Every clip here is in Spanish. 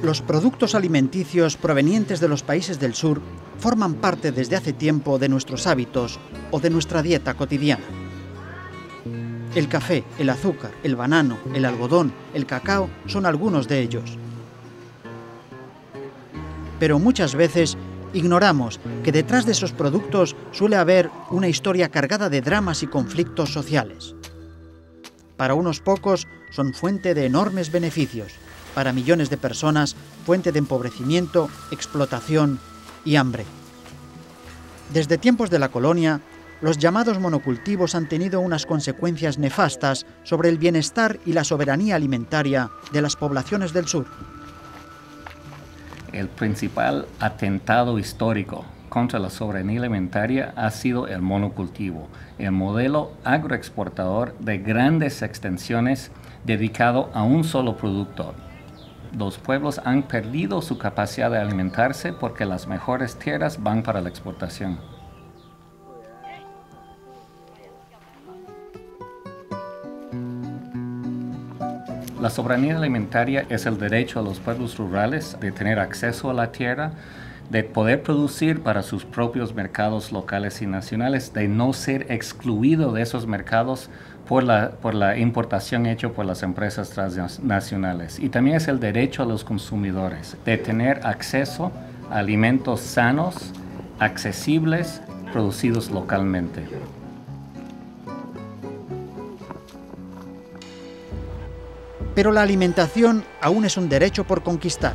Los productos alimenticios provenientes de los países del sur forman parte desde hace tiempo de nuestros hábitos o de nuestra dieta cotidiana. El café, el azúcar, el banano, el algodón, el cacao son algunos de ellos. Pero muchas veces ignoramos que detrás de esos productos suele haber una historia cargada de dramas y conflictos sociales. Para unos pocos son fuente de enormes beneficios, para millones de personas fuente de empobrecimiento, explotación y hambre. Desde tiempos de la colonia, los llamados monocultivos han tenido unas consecuencias nefastas sobre el bienestar y la soberanía alimentaria de las poblaciones del sur. El principal atentado histórico contra la soberanía alimentaria ha sido el monocultivo, el modelo agroexportador de grandes extensiones dedicado a un solo producto. Los pueblos han perdido su capacidad de alimentarse porque las mejores tierras van para la exportación. La soberanía alimentaria es el derecho a los pueblos rurales de tener acceso a la tierra, de poder producir para sus propios mercados locales y nacionales, de no ser excluido de esos mercados por la importación hecha por las empresas transnacionales. Y también es el derecho a los consumidores de tener acceso a alimentos sanos, accesibles, producidos localmente. Pero la alimentación aún es un derecho por conquistar.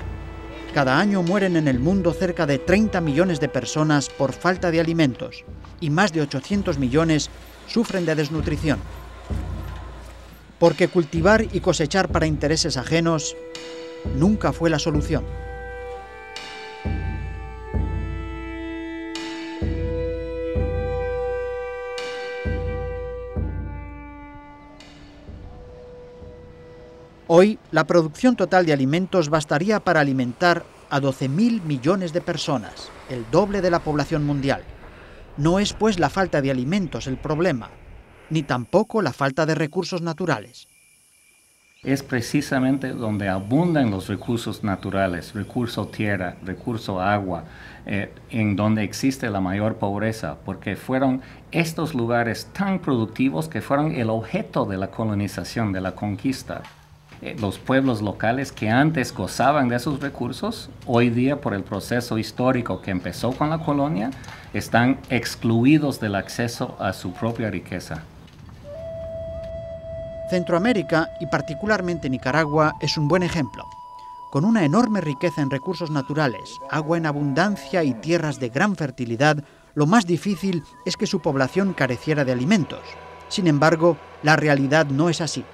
Cada año mueren en el mundo cerca de 30 millones de personas por falta de alimentos y más de 800 millones sufren de desnutrición. Porque cultivar y cosechar para intereses ajenos nunca fue la solución. Hoy, la producción total de alimentos bastaría para alimentar a 12.000 millones de personas, el doble de la población mundial. No es, pues, la falta de alimentos el problema, ni tampoco la falta de recursos naturales. Es precisamente donde abundan los recursos naturales, recurso tierra, recurso agua, en donde existe la mayor pobreza, porque fueron estos lugares tan productivos que fueron el objeto de la colonización, de la conquista. Los pueblos locales que antes gozaban de esos recursos, hoy día por el proceso histórico que empezó con la colonia, están excluidos del acceso a su propia riqueza. Centroamérica, y particularmente Nicaragua, es un buen ejemplo. Con una enorme riqueza en recursos naturales, agua en abundancia y tierras de gran fertilidad, lo más difícil es que su población careciera de alimentos. Sin embargo, la realidad no es así.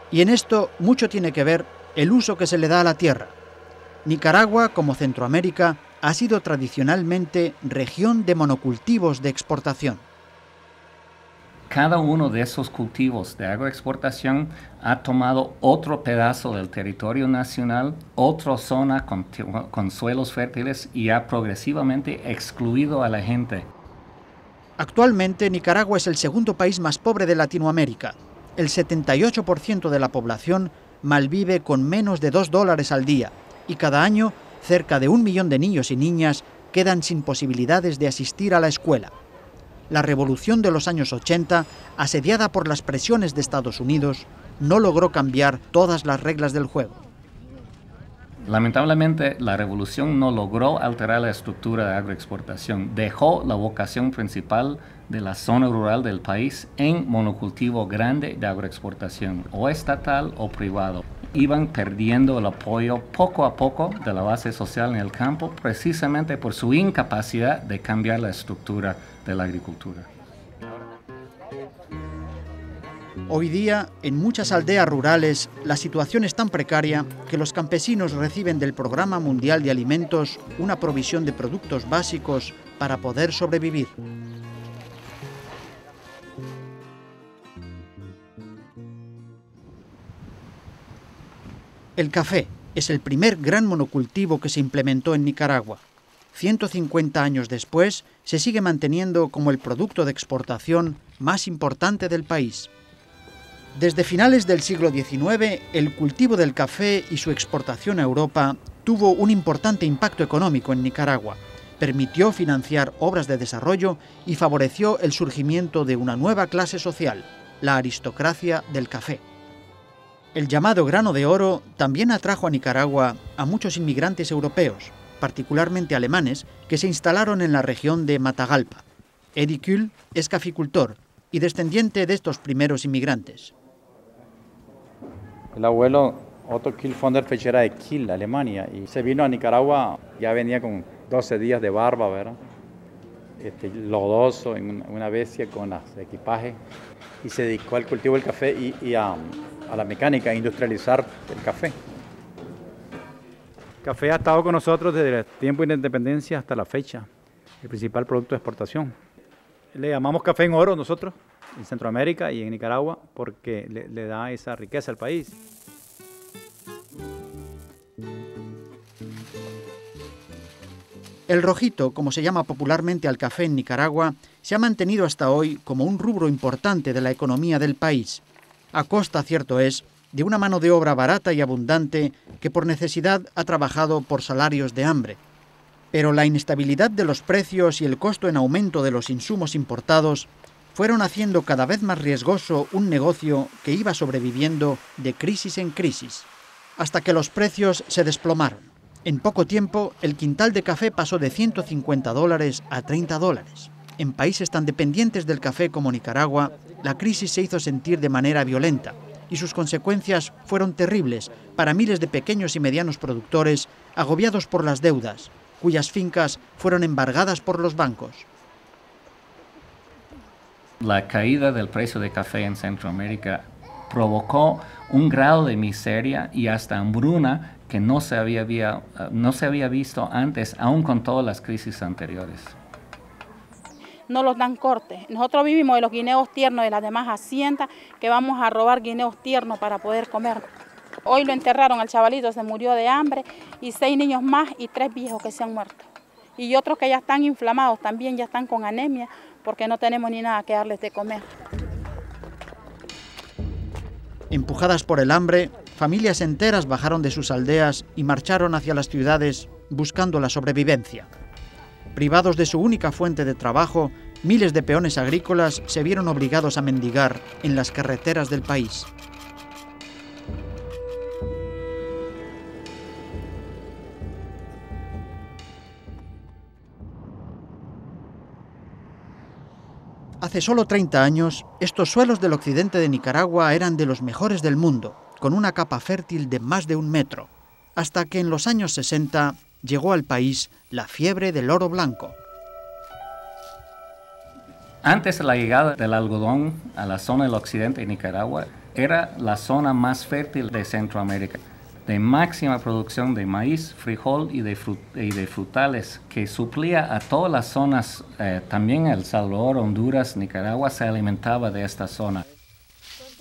Y en esto mucho tiene que ver el uso que se le da a la tierra. Nicaragua, como Centroamérica, ha sido tradicionalmente región de monocultivos de exportación. Cada uno de esos cultivos de agroexportación ha tomado otro pedazo del territorio nacional, otra zona con suelos fértiles y ha progresivamente excluido a la gente. Actualmente, Nicaragua es el segundo país más pobre de Latinoamérica. El 78% de la población malvive con menos de $2 al día y cada año cerca de 1 millón de niños y niñas quedan sin posibilidades de asistir a la escuela. La revolución de los años 80, asediada por las presiones de Estados Unidos, no logró cambiar todas las reglas del juego. Lamentablemente, la revolución no logró alterar la estructura de agroexportación. Dejó la vocación principal de la zona rural del país en monocultivo grande de agroexportación, o estatal o privado. Iban perdiendo el apoyo poco a poco de la base social en el campo, precisamente por su incapacidad de cambiar la estructura de la agricultura. Hoy día, en muchas aldeas rurales, la situación es tan precaria que los campesinos reciben del Programa Mundial de Alimentos una provisión de productos básicos para poder sobrevivir. El café es el primer gran monocultivo que se implementó en Nicaragua. 150 años después, se sigue manteniendo como el producto de exportación más importante del país. Desde finales del siglo XIX, el cultivo del café y su exportación a Europa tuvo un importante impacto económico en Nicaragua, permitió financiar obras de desarrollo y favoreció el surgimiento de una nueva clase social, la aristocracia del café. El llamado grano de oro también atrajo a Nicaragua a muchos inmigrantes europeos, particularmente alemanes, que se instalaron en la región de Matagalpa. Eddie Kühl es caficultor y descendiente de estos primeros inmigrantes. El abuelo Otto Kühl von der Fech era de Kiel, Alemania, y se vino a Nicaragua, ya venía con 12 días de barba, ¿verdad? Lodoso, en una bestia con los equipajes, y se dedicó al cultivo del café y a la mecánica, a industrializar el café. El café ha estado con nosotros desde el tiempo de la independencia hasta la fecha, el principal producto de exportación. Le llamamos café en oro nosotros, en Centroamérica y en Nicaragua, porque le da esa riqueza al país. El rojito, como se llama popularmente al café en Nicaragua, se ha mantenido hasta hoy como un rubro importante de la economía del país, a costa, cierto es, de una mano de obra barata y abundante que por necesidad ha trabajado por salarios de hambre. Pero la inestabilidad de los precios y el costo en aumento de los insumos importados fueron haciendo cada vez más riesgoso un negocio que iba sobreviviendo de crisis en crisis, hasta que los precios se desplomaron. En poco tiempo, el quintal de café pasó de $150 a $30. En países tan dependientes del café como Nicaragua, la crisis se hizo sentir de manera violenta y sus consecuencias fueron terribles para miles de pequeños y medianos productores agobiados por las deudas, cuyas fincas fueron embargadas por los bancos. La caída del precio de café en Centroamérica provocó un grado de miseria y hasta hambruna que no se había visto antes, aún con todas las crisis anteriores. No los dan corte. Nosotros vivimos de los guineos tiernos de las demás haciendas, que vamos a robar guineos tiernos para poder comer. Hoy lo enterraron al chavalito, se murió de hambre, y 6 niños más y 3 viejos que se han muerto. Y otros que ya están inflamados, también ya están con anemia, porque no tenemos ni nada que darles de comer. Empujadas por el hambre, familias enteras bajaron de sus aldeas y marcharon hacia las ciudades buscando la sobrevivencia. Privados de su única fuente de trabajo, miles de peones agrícolas se vieron obligados a mendigar en las carreteras del país. Hace solo 30 años, estos suelos del occidente de Nicaragua eran de los mejores del mundo, con una capa fértil de más de 1 metro, hasta que en los años 60 llegó al país la fiebre del oro blanco. Antes de la llegada del algodón a la zona del occidente de Nicaragua, era la zona más fértil de Centroamérica, de máxima producción de maíz, frijol y de frutales, que suplía a todas las zonas, también El Salvador, Honduras, Nicaragua se alimentaba de esta zona.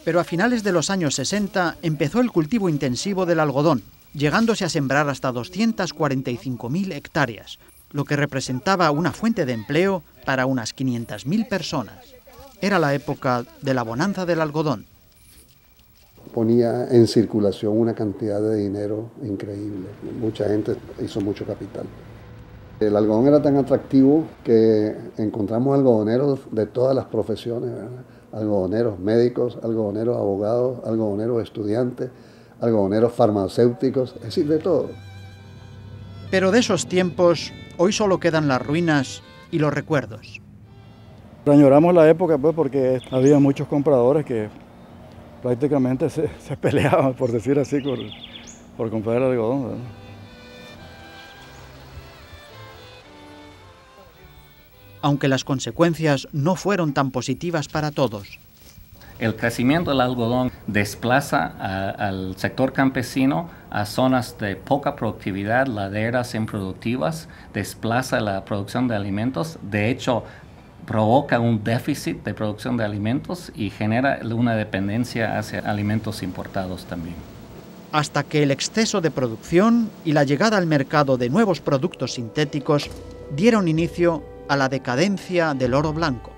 Pero a finales de los años 60 empezó el cultivo intensivo del algodón, llegándose a sembrar hasta 245.000 hectáreas, lo que representaba una fuente de empleo para unas 500.000 personas. Era la época de la bonanza del algodón. Ponía en circulación una cantidad de dinero increíble. Mucha gente hizo mucho capital. El algodón era tan atractivo que encontramos algodoneros de todas las profesiones, ¿verdad? Algodoneros médicos, algodoneros abogados, algodoneros estudiantes, algodoneros farmacéuticos, es decir, de todo. Pero de esos tiempos, hoy solo quedan las ruinas y los recuerdos. Añoramos la época pues, porque había muchos compradores que prácticamente se peleaban, por decir así, por comprar el algodón, ¿verdad? Aunque las consecuencias no fueron tan positivas para todos. El crecimiento del algodón desplaza al sector campesino a zonas de poca productividad, laderas improductivas, desplaza la producción de alimentos, de hecho provoca un déficit de producción de alimentos y genera una dependencia hacia alimentos importados también. Hasta que el exceso de producción y la llegada al mercado de nuevos productos sintéticos dieron inicio a la decadencia del oro blanco.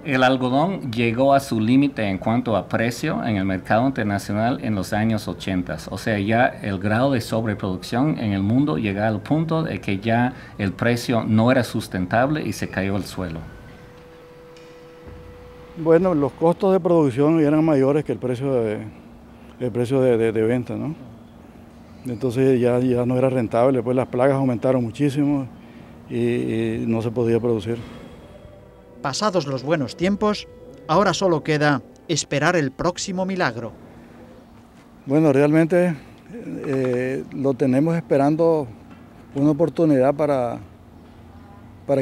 El algodón llegó a su límite en cuanto a precio en el mercado internacional en los años 80. O sea, ya el grado de sobreproducción en el mundo llegó al punto de que ya el precio no era sustentable y se cayó al suelo. Bueno, los costos de producción eran mayores que el precio de venta, ¿no? Entonces ya no era rentable, pues las plagas aumentaron muchísimo y no se podía producir. Pasados los buenos tiempos, ahora solo queda esperar el próximo milagro. Bueno, realmente lo tenemos esperando una oportunidad para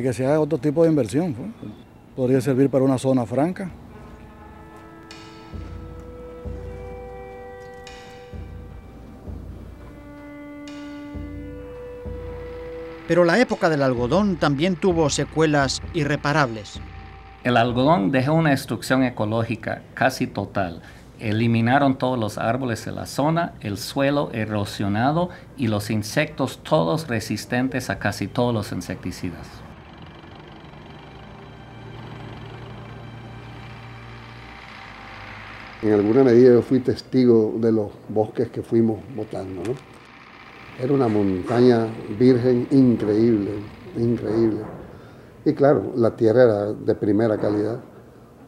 que se haga otro tipo de inversión, pues. Podría servir para una zona franca. Pero la época del algodón también tuvo secuelas irreparables. El algodón dejó una destrucción ecológica casi total. Eliminaron todos los árboles de la zona, el suelo erosionado y los insectos todos resistentes a casi todos los insecticidas. En alguna medida yo fui testigo de los bosques que fuimos botando, ¿no? Era una montaña virgen increíble, increíble. Y claro, la tierra era de primera calidad.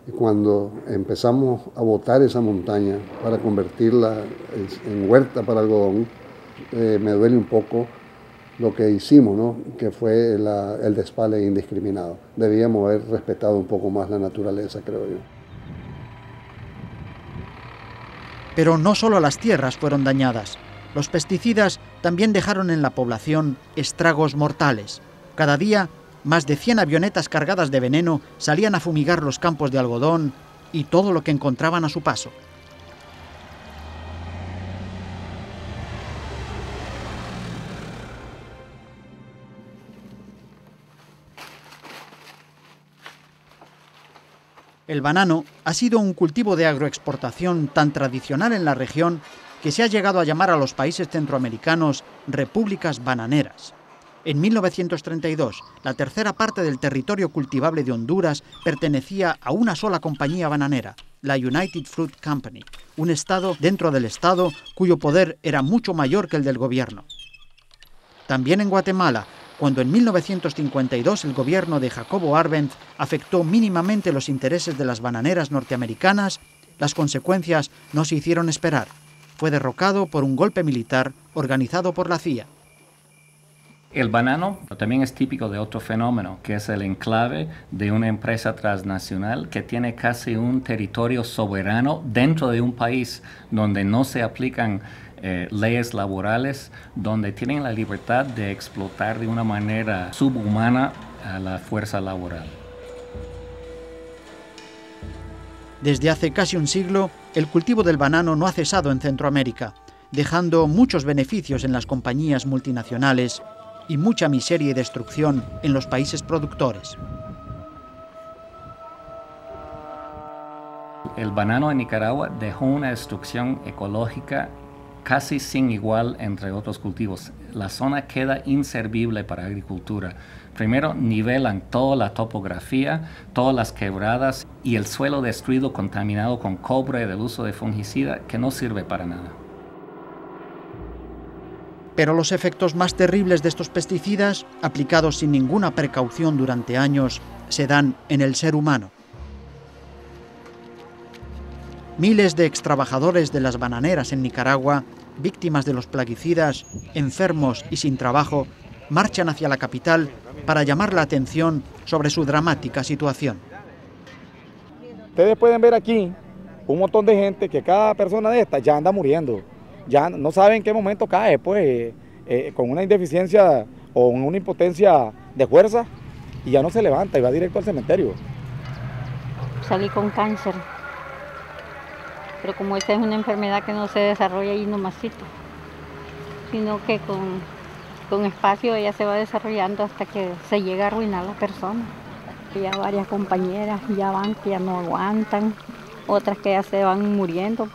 Y cuando empezamos a botar esa montaña para convertirla en huerta para algodón, me duele un poco lo que hicimos, ¿no? Que fue el despale indiscriminado. Debíamos haber respetado un poco más la naturaleza, creo yo. Pero no solo las tierras fueron dañadas. Los pesticidas también dejaron en la población estragos mortales. Cada día, más de 100 avionetas cargadas de veneno salían a fumigar los campos de algodón y todo lo que encontraban a su paso. El banano ha sido un cultivo de agroexportación tan tradicional en la región que se ha llegado a llamar a los países centroamericanos repúblicas bananeras. En 1932, la tercera parte del territorio cultivable de Honduras pertenecía a una sola compañía bananera, la United Fruit Company, un estado dentro del estado cuyo poder era mucho mayor que el del gobierno. También en Guatemala, cuando en 1952 el gobierno de Jacobo Arbenz afectó mínimamente los intereses de las bananeras norteamericanas, las consecuencias no se hicieron esperar. Fue derrocado por un golpe militar organizado por la CIA. El banano también es típico de otro fenómeno, que es el enclave de una empresa transnacional que tiene casi un territorio soberano dentro de un país donde no se aplican leyes laborales, donde tienen la libertad de explotar de una manera subhumana a la fuerza laboral. Desde hace casi un siglo, el cultivo del banano no ha cesado en Centroamérica, dejando muchos beneficios en las compañías multinacionales y mucha miseria y destrucción en los países productores. El banano en Nicaragua dejó una destrucción ecológica casi sin igual entre otros cultivos. La zona queda inservible para agricultura. Primero nivelan toda la topografía, todas las quebradas y el suelo destruido contaminado con cobre del uso de fungicida que no sirve para nada. Pero los efectos más terribles de estos pesticidas, aplicados sin ninguna precaución durante años, se dan en el ser humano. Miles de extrabajadores de las bananeras en Nicaragua, víctimas de los plaguicidas, enfermos y sin trabajo, marchan hacia la capital para llamar la atención sobre su dramática situación. Ustedes pueden ver aquí un montón de gente que cada persona de estas ya anda muriendo. Ya no saben en qué momento cae, pues, con una indeficiencia o una impotencia de fuerza y ya no se levanta y va directo al cementerio. Salí con cáncer, pero como esta es una enfermedad que no se desarrolla ahí nomasito, sino que con espacio ella se va desarrollando hasta que se llega a arruinar la persona. Ya varias compañeras ya van que ya no aguantan, otras que ya se van muriendo.